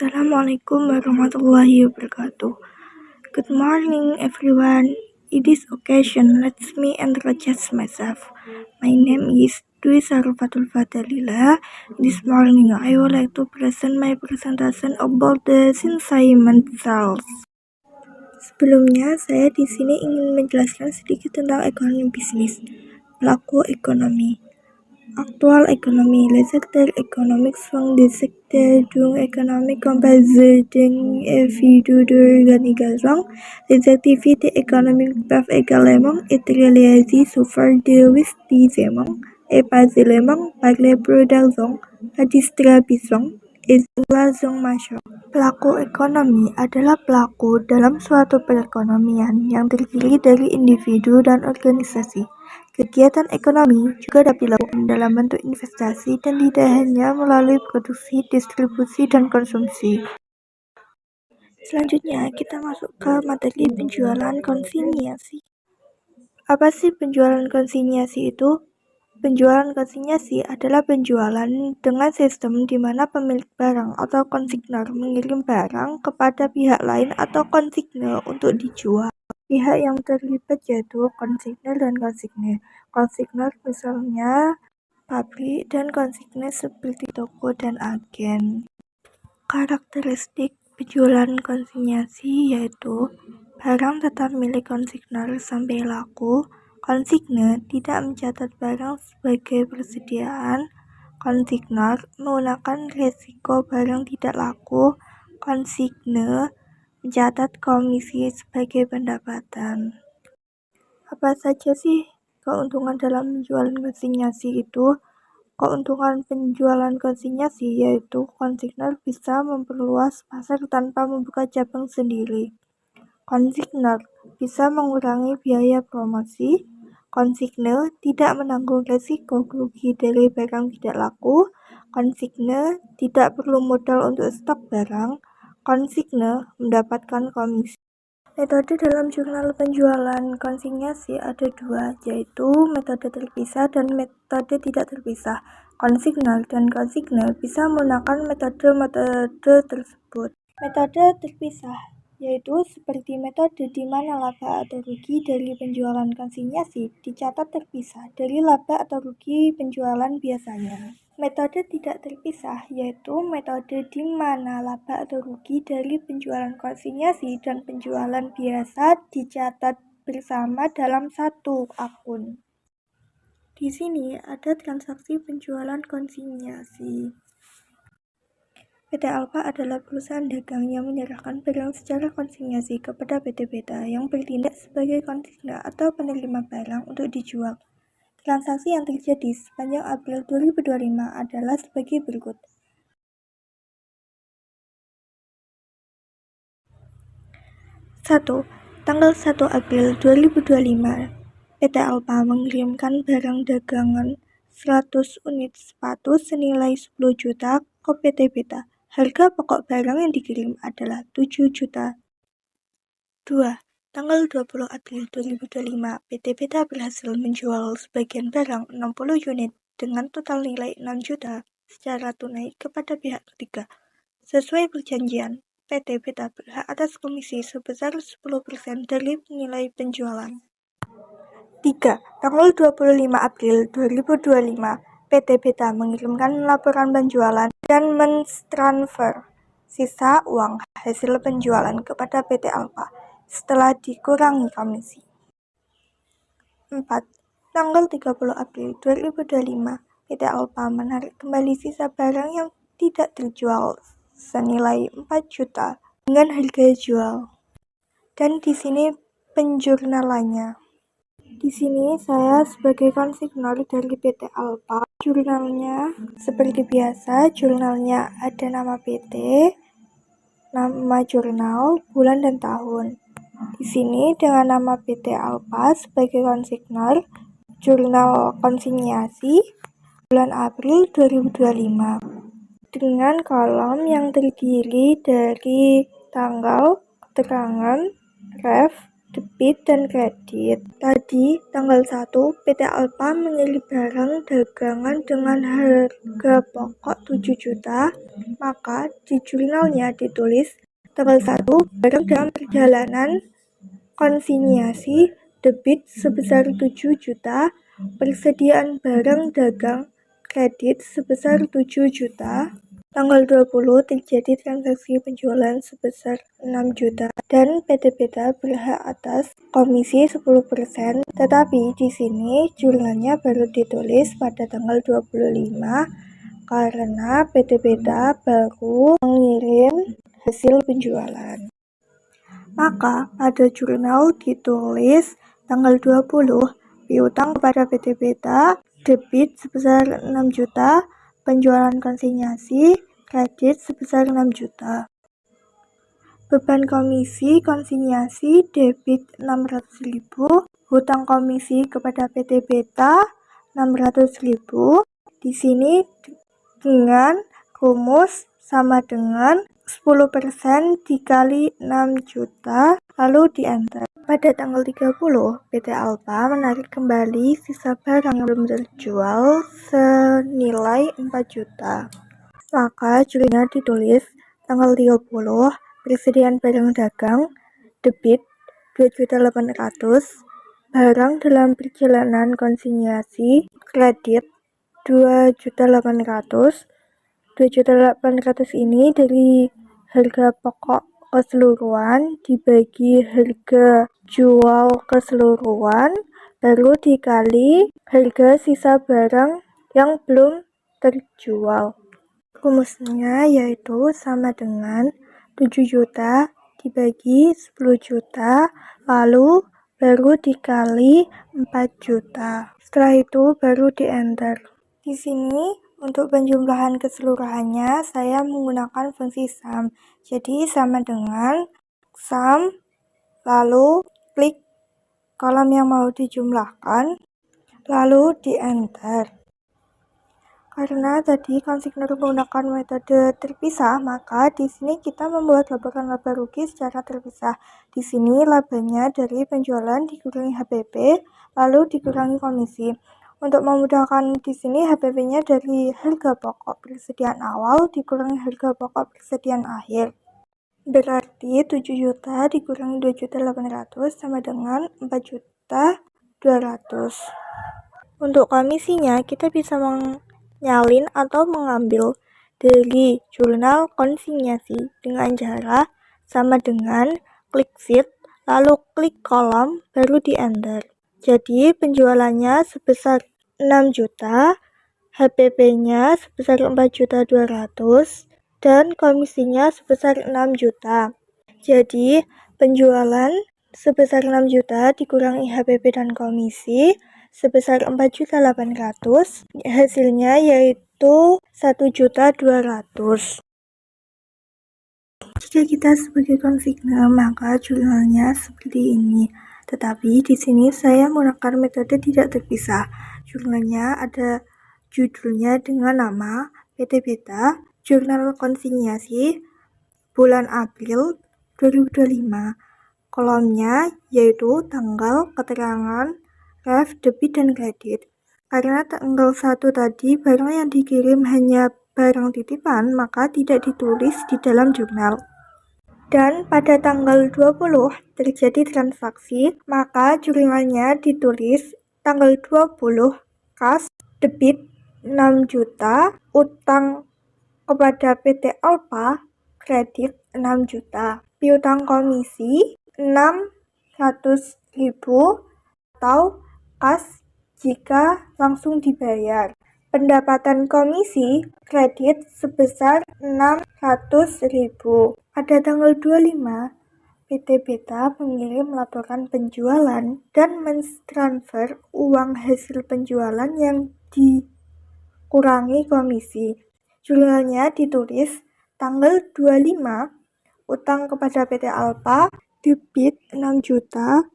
Assalamualaikum warahmatullahi wabarakatuh. Good morning, everyone. In this occasion, let me introduce myself. My name is Dwi Sarufatul Fadalila. This morning, I would like to present my presentation about the consignment sales. Sebelumnya, saya di sini ingin menjelaskan sedikit tentang ekonomi bisnis, pelaku ekonomi. Actual économie. Les secteurs économiques sont des secteurs dont économiques composés d'un individu d'organisation. Les activités économiques peuvent également être réalisées sous forme de investissement et pas seulement par les production, la distribution et la consommation. Pelaku ekonomi adalah pelaku dalam suatu perekonomian yang terdiri dari individu dan organisasi. Kegiatan ekonomi juga dapat dilakukan dalam bentuk investasi dan tidak hanya melalui produksi, distribusi, dan konsumsi. Selanjutnya, kita masuk ke materi penjualan konsinyasi. Apa sih penjualan konsinyasi itu? Penjualan konsinyasi adalah penjualan dengan sistem di mana pemilik barang atau konsigner mengirim barang kepada pihak lain atau konsigner untuk dijual. Pihak yang terlibat yaitu konsigner dan konsigner. Konsigner misalnya pabrik dan konsigner seperti toko dan agen. Karakteristik penjualan konsinyasi yaitu barang tetap milik konsigner sampai laku. Konsigner tidak mencatat barang sebagai persediaan. Konsigner menggunakan resiko barang tidak laku. Konsigner mencatat komisi sebagai pendapatan. Apa saja sih keuntungan dalam penjualan konsinyasi itu? Keuntungan penjualan konsinyasi yaitu konsigner bisa memperluas pasar tanpa membuka cabang sendiri. Konsigner bisa mengurangi biaya promosi. Konsigner tidak menanggung resiko rugi dari barang tidak laku. Konsigner tidak perlu modal untuk stok barang. Konsigner mendapatkan komisi. Metode dalam jurnal penjualan konsinyasi ada dua, yaitu metode terpisah dan metode tidak terpisah. Konsigner dan konsigner bisa menggunakan metode tersebut. Metode terpisah yaitu seperti metode di mana laba atau rugi dari penjualan konsinyasi dicatat terpisah dari laba atau rugi penjualan biasanya. Metode tidak terpisah yaitu metode di mana laba atau rugi dari penjualan konsinyasi dan penjualan biasa dicatat bersama dalam satu akun. Di sini ada transaksi penjualan konsinyasi. PT Alfa adalah perusahaan dagang yang menyerahkan barang secara konsinyasi kepada PT Beta yang bertindak sebagai konsigner atau penerima barang untuk dijual. Transaksi yang terjadi sepanjang April 2025 adalah sebagai berikut. 1. Tanggal 1 April 2025, PT Alfa mengirimkan barang dagangan 100 unit sepatu senilai 10 juta ke PT Beta. Harga pokok barang yang dikirim adalah 7 juta. 2. Tanggal 20 April 2025, PT Beta berhasil menjual sebagian barang 60 unit dengan total nilai 6 juta secara tunai kepada pihak ketiga. Sesuai perjanjian, PT Beta berhak atas komisi sebesar 10% dari nilai penjualan. 3. Tanggal 25 April 2025, PT Beta mengirimkan laporan penjualan dan mentransfer sisa uang hasil penjualan kepada PT Alfa setelah dikurangi komisi. 4. Tanggal 30 April 2025, PT Alfa menarik kembali sisa barang yang tidak terjual senilai 4 juta dengan harga jual. Dan di sini penjurnalannya. Di sini saya sebagai konsigner dari PT Alfa. Jurnalnya seperti biasa, jurnalnya ada nama PT, nama jurnal, bulan dan tahun. Di sini dengan nama PT Alfa sebagai konsigner, jurnal konsinyasi bulan April 2025. Dengan kolom yang terdiri dari tanggal, keterangan, ref, debit dan kredit. Tadi tanggal 1 PT Alfa mengirim barang dagangan dengan harga pokok 7 juta, maka di jurnalnya ditulis tanggal 1 barang dalam perjalanan konsinyasi debit sebesar 7 juta, persediaan barang dagang kredit sebesar 7 juta. Tanggal 20 terjadi transaksi penjualan sebesar 6 juta dan PT Beta berhak atas komisi 10%, tetapi di sini jurnalnya baru ditulis pada tanggal 25 karena PT Beta baru mengirim hasil penjualan. Maka pada jurnal ditulis tanggal 20 piutang kepada PT Beta debit sebesar 6 juta, penjualan konsinyasi kredit sebesar 6 juta. Beban komisi konsinyasi debit 600.000, hutang komisi kepada PT Beta 600.000. Di sini dengan rumus sama dengan 10% dikali 6 juta, lalu di enter. Pada tanggal 30, PT Alfa menarik kembali sisa barang yang belum terjual senilai 4 juta. Maka jurnalnya ditulis tanggal 30, persediaan barang dagang, debit 2.800.000, barang dalam perjalanan konsinyasi, kredit 2.800.000. 2.800.000 ini dari harga pokok keseluruhan dibagi harga jual keseluruhan, baru dikali harga sisa barang yang belum terjual. Rumusnya yaitu sama dengan 7 juta dibagi 10 juta, lalu baru dikali 4 juta. Setelah itu baru di enter. Di sini untuk penjumlahan keseluruhannya saya menggunakan fungsi sum. Jadi sama dengan sum, lalu klik kolom yang mau dijumlahkan, lalu di enter. Karena tadi konsigner menggunakan metode terpisah, maka di sini kita membuat laporan laba rugi secara terpisah. Di sini labanya dari penjualan dikurangi HPP, lalu dikurangi komisi. Untuk memudahkan di sini HPP-nya dari harga pokok persediaan awal dikurangi harga pokok persediaan akhir. Berarti 7 juta dikurangi 2.800.000 sama dengan 4.200.000. Untuk komisinya kita bisa menyalin atau mengambil dari jurnal konsinyasi dengan cara sama dengan klik sheet, lalu klik kolom, baru di enter. Jadi penjualannya sebesar 6 juta, HPP-nya sebesar 4.200.000, dan komisinya sebesar 6 juta. Jadi penjualan sebesar 6 juta dikurangi HPP dan komisi sebesar 4.800.000, hasilnya yaitu 1.200.000. Jika kita sebagai konsigner, maka jurnalnya seperti ini. Tetapi di sini saya menggunakan metode tidak terpisah. Jurnalnya ada judulnya dengan nama PT Beta, Jurnal Konsinyasi bulan April 2025. Kolomnya yaitu tanggal, keterangan, ref, debit, dan kredit. Karena tanggal 1 tadi barang yang dikirim hanya barang titipan, maka tidak ditulis di dalam jurnal. Dan pada tanggal 20 terjadi transaksi, maka jurnalnya ditulis tanggal 20 kas debit 6 juta, utang kepada PT Alfa kredit 6 juta, piutang komisi 600.000 atau kas jika langsung dibayar. Pendapatan komisi kredit sebesar 600.000. Pada tanggal 25, PT Beta mengirim laporan penjualan dan mentransfer uang hasil penjualan yang dikurangi komisi. Jurnalnya ditulis tanggal 25, utang kepada PT Alfa debit 6 juta,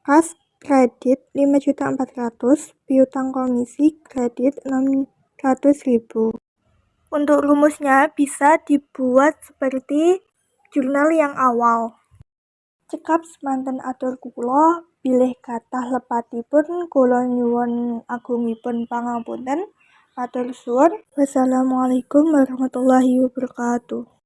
kas kredit 5.400.000, piutang komisi kredit 600.000. Untuk rumusnya bisa dibuat seperti jurnal yang awal. Cekap semanten atur kula bilih kathah lepatipun kula nyuwun agungipun pangapunten. Matur suwun. Wassalamualaikum warahmatullahi wabarakatuh.